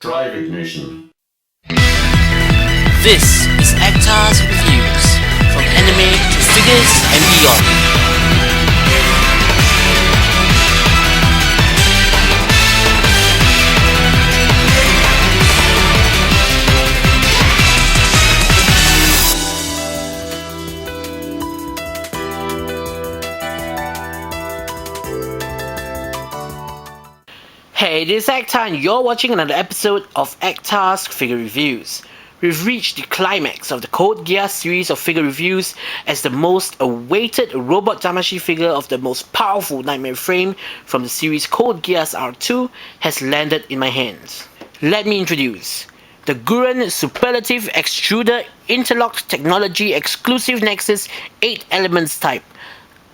Drive ignition. This is Actar's Reviews, from anime to figures and beyond. Hey, this is Actar and you're watching another episode of Actar's Figure Reviews. We've reached the climax of the Code Geass series of figure reviews as the most awaited robot Damashii figure of the most powerful Knightmare Frame from the series Code Geass R2 has landed in my hands. Let me introduce the Guren Superlative Extruder Interlocked Technology Exclusive Nexus 8 Elements type.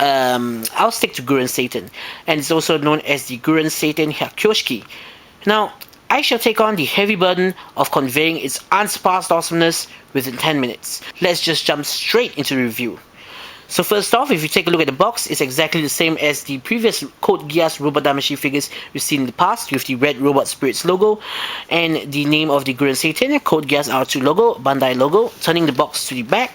I'll stick to Guren SEITEN, and it's also known as the Guren SEITEN Hyakuyoshi. Now, I shall take on the heavy burden of conveying its unsurpassed awesomeness within 10 minutes. Let's just jump straight into the review. So first off, if you take a look at the box, it's exactly the same as the previous Code Geass Robot Damashii figures we've seen in the past, with the red Robot Spirits logo and the name of the Guren SEITEN Code Geass R2 logo, Bandai logo. Turning the box to the back,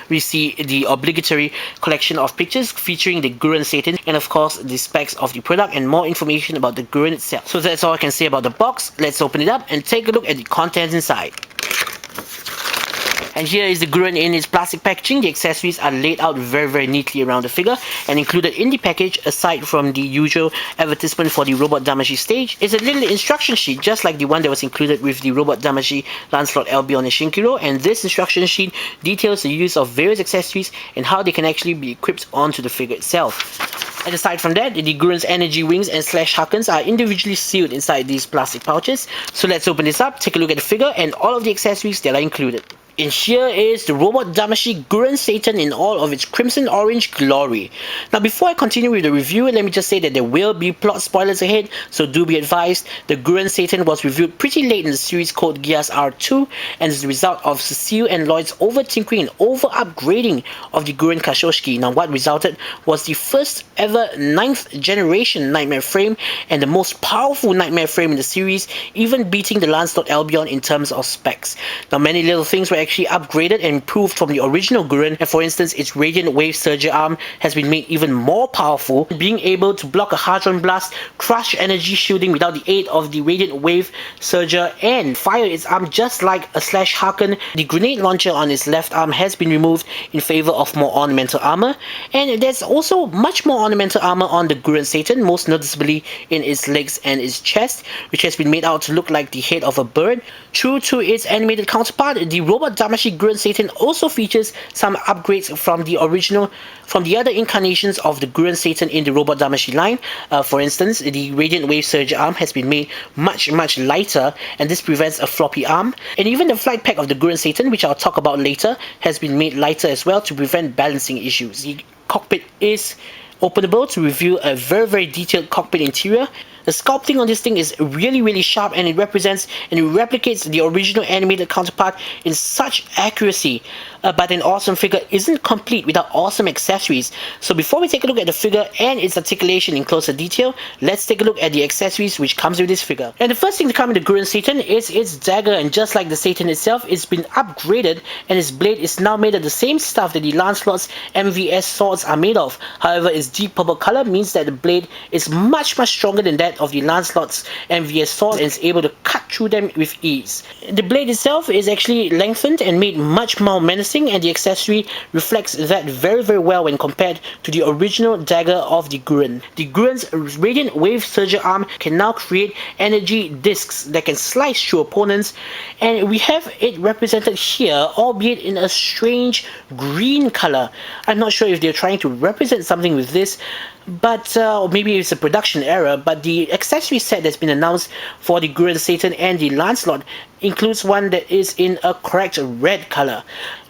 we see the obligatory collection of pictures featuring the Guren SEITEN and of course the specs of the product and more information about the Guren itself. So that's all I can say about the box. Let's open it up and take a look at the contents inside. And here is the Guren in its plastic packaging. The accessories are laid out very neatly around the figure, and included in the package, aside from the usual advertisement for the Robot Damashii stage, is a little instruction sheet just like the one that was included with the Robot Damashii Lancelot Albion and Shinkiro, and this instruction sheet details the use of various accessories and how they can actually be equipped onto the figure itself. And aside from that, the Guren's energy wings and slash hakens are individually sealed inside these plastic pouches. So let's open this up, take a look at the figure and all of the accessories that are included. And here is the Robot Damashii Guren SEITEN in all of its crimson orange glory. Now before I continue with the review, let me just say that there will be plot spoilers ahead, so do be advised. The Guren SEITEN was revealed pretty late in the series Code Geass R2 and is the result of Cecile and Lloyd's over-tinkering and over-upgrading of the Guren Kozuki. Now what resulted was the first ever 9th Generation Knightmare Frame and the most powerful Knightmare Frame in the series, even beating the Lancelot Albion in terms of specs. Now many little things were actually upgraded and improved from the original Guren, and for instance its Radiant Wave Surger arm has been made even more powerful, being able to block a Hadron Blast, crush energy shielding without the aid of the Radiant Wave Surger, and fire its arm just like a slash haken. The grenade launcher on its left arm has been removed in favor of more ornamental armor, and there's also much more ornamental armor on the Guren SEITEN, most noticeably in its legs and its chest, which has been made out to look like the head of a bird. True to its animated counterpart, the Robot Damashii Guren SEITEN also features some upgrades from the other incarnations of the Guren SEITEN in the Robot Damashii line. For instance, the Radiant Wave Surger arm has been made much lighter, and this prevents a floppy arm. And even the flight pack of the Guren SEITEN, which I'll talk about later, has been made lighter as well to prevent balancing issues. The cockpit is openable to reveal a very detailed cockpit interior. The sculpting on this thing is really sharp, and it represents and it replicates the original animated counterpart in such accuracy. But an awesome figure isn't complete without awesome accessories. So before we take a look at the figure and its articulation in closer detail, let's take a look at the accessories which comes with this figure. And the first thing to come in the Guren SEITEN is its dagger, and just like the SEITEN itself, it's been upgraded and its blade is now made of the same stuff that the Lancelot's MVS swords are made of. However, its deep purple color means that the blade is much stronger than that of the Lancelot's MVS sword and is able to cut through them with ease. The blade itself is actually lengthened and made much more menacing, and the accessory reflects that very well when compared to the original dagger of the Guren. The Guren's Radiant Wave Surger arm can now create energy discs that can slice through opponents, and we have it represented here, albeit in a strange green color. I'm not sure if they're trying to represent something with this, but or maybe it's a production error, but the accessory set that's been announced for the Guren SEITEN and the Lancelot includes one that is in a correct red color.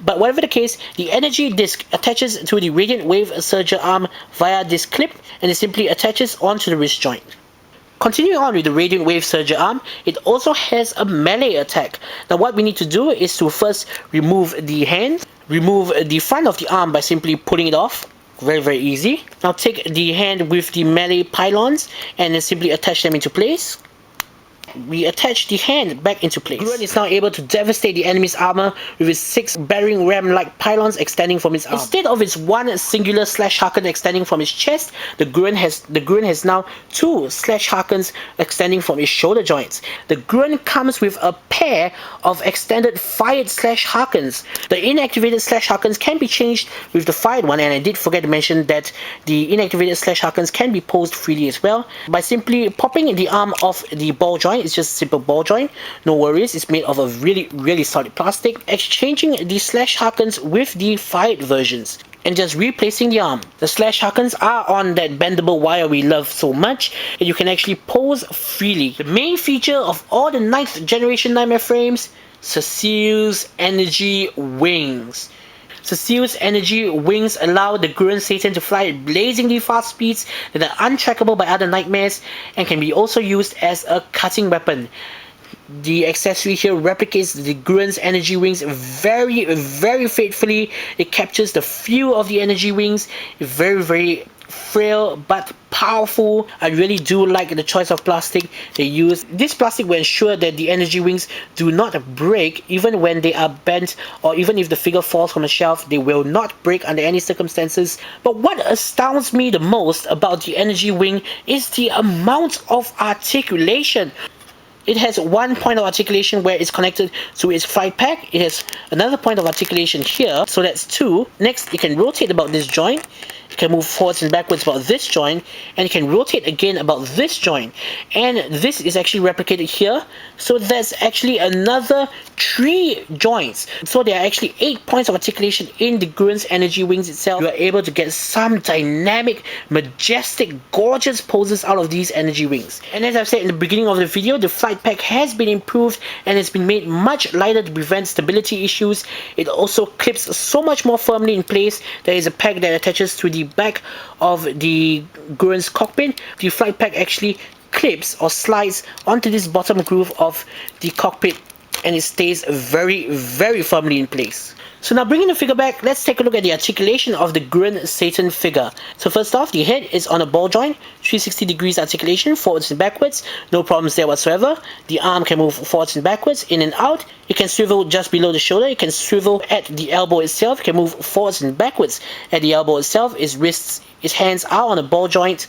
But whatever the case, the energy disc attaches to the Radiant Wave Surger arm via this clip, and it simply attaches onto the wrist joint. Continuing on with the Radiant Wave Surger arm, it also has a melee attack. Now what we need to do is to first remove the hand, remove the front of the arm by simply pulling it off. Very easy. Now take the hand with the melee pylons and then simply attach them into place. we attach the hand back into place. Guren is now able to devastate the enemy's armor with its 6 battering ram-like pylons extending from its arm. Instead of its one singular slash harken extending from its chest, the Guren has now 2 slash harkens extending from its shoulder joints. The Guren comes with a pair of extended fired slash harkens. The inactivated slash harkens can be changed with the fired one, and I did forget to mention that the inactivated slash harkens can be posed freely as well by simply popping the arm off the ball joint. It's just a simple ball joint, no worries. It's made of a really solid plastic. Exchanging the slash harkens with the fired versions and just replacing the arm. The slash harkens are on that bendable wire we love so much, and you can actually pose freely. The main feature of all the 9th Generation Knightmare frames, Cecile's energy wings. Cecile's energy wings allow the Guren SEITEN to fly at blazingly fast speeds that are untrackable by other nightmares and can be also used as a cutting weapon. The accessory here replicates the Guren's energy wings very faithfully. It captures the feel of the energy wings. Very frail but powerful. I really do like the choice of plastic they use. This plastic will ensure that the energy wings do not break even when they are bent, or even if the figure falls from a shelf, they will not break under any circumstances. But what astounds me the most about the energy wing is the amount of articulation. It has one point of articulation where it's connected to its flight pack. It has another point of articulation here, so that's 2. Next, it can rotate about this joint. It can move forwards and backwards about this joint, and it can rotate again about this joint. And this is actually replicated here, so that's actually another 3 joints. So there are actually 8 points of articulation in the Guren's energy wings itself. You are able to get some dynamic, majestic, gorgeous poses out of these energy wings. And as I've said in the beginning of the video, the flight pack has been improved and it's been made much lighter to prevent stability issues. It also clips so much more firmly in place. There is a pack that attaches to the back of the Guren's cockpit. The flight pack actually clips or slides onto this bottom groove of the cockpit, and it stays very firmly in place. So now bringing the figure back, let's take a look at the articulation of the Guren SEITEN figure. So first off, the head is on a ball joint, 360 degrees articulation, forwards and backwards, no problems there whatsoever. The arm can move forwards and backwards, in and out. It can swivel just below the shoulder, it can swivel at the elbow itself, it can move forwards and backwards at the elbow itself. Its hands are on a ball joint.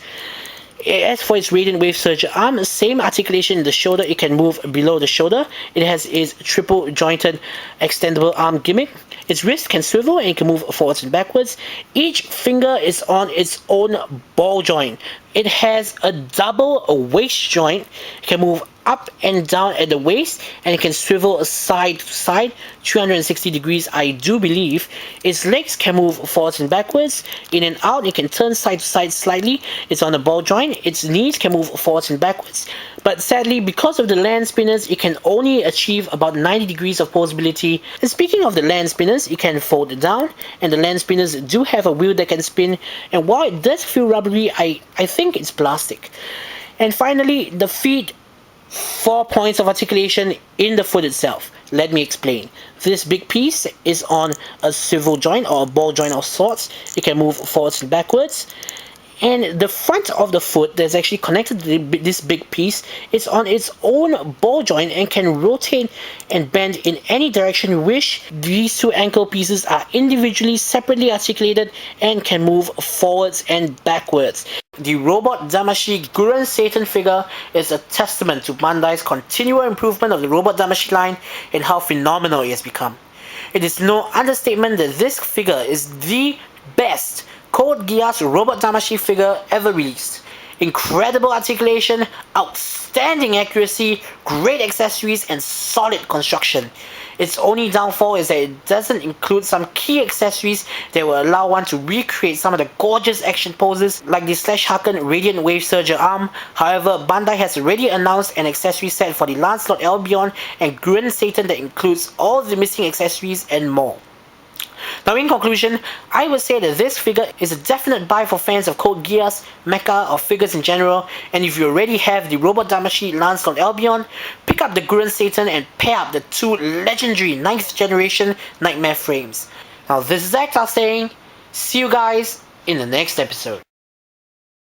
As for its Radiant Wave Surger arm, same articulation in the shoulder, it can move below the shoulder. It has its triple jointed extendable arm gimmick. Its wrist can swivel and it can move forwards and backwards. Each finger is on its own ball joint. It has a double waist joint. It can move up and down at the waist, and it can swivel side to side 360 degrees, I do believe. Its legs can move forwards and backwards, in and out. It can turn side to side slightly. It's on a ball joint. Its knees can move forwards and backwards, but sadly, because of the land spinners, it can only achieve about 90 degrees of posability. And speaking of the land spinners, it can fold down, and the land spinners do have a wheel that can spin, and while it does feel rubbery, I think it's plastic. And finally, the feet. 4 points of articulation in the foot itself. Let me explain. This big piece is on a swivel joint or a ball joint of sorts. It can move forwards and backwards. And the front of the foot that's actually connected to this big piece is on its own ball joint and can rotate and bend in any direction you wish. These 2 ankle pieces are individually, separately articulated and can move forwards and backwards. The Robot Damashii Guren SEITEN figure is a testament to Bandai's continual improvement of the Robot Damashii line and how phenomenal it has become. It is no understatement that this figure is the best Code Geass Robot Damashii figure ever released. Incredible articulation, outstanding accuracy, great accessories, and solid construction. Its only downfall is that it doesn't include some key accessories that will allow one to recreate some of the gorgeous action poses like the Slash Harken Radiant Wave Surger arm. However, Bandai has already announced an accessory set for the Lancelot Albion and Guren SEITEN that includes all the missing accessories and more. Now in conclusion, I would say that this figure is a definite buy for fans of Code Geass, mecha, or figures in general, and if you already have the Robot Damashii Lancelot Albion, pick up the Guren SEITEN and pair up the 2 legendary 9th Generation Knightmare frames. Now this is Actar saying, see you guys in the next episode.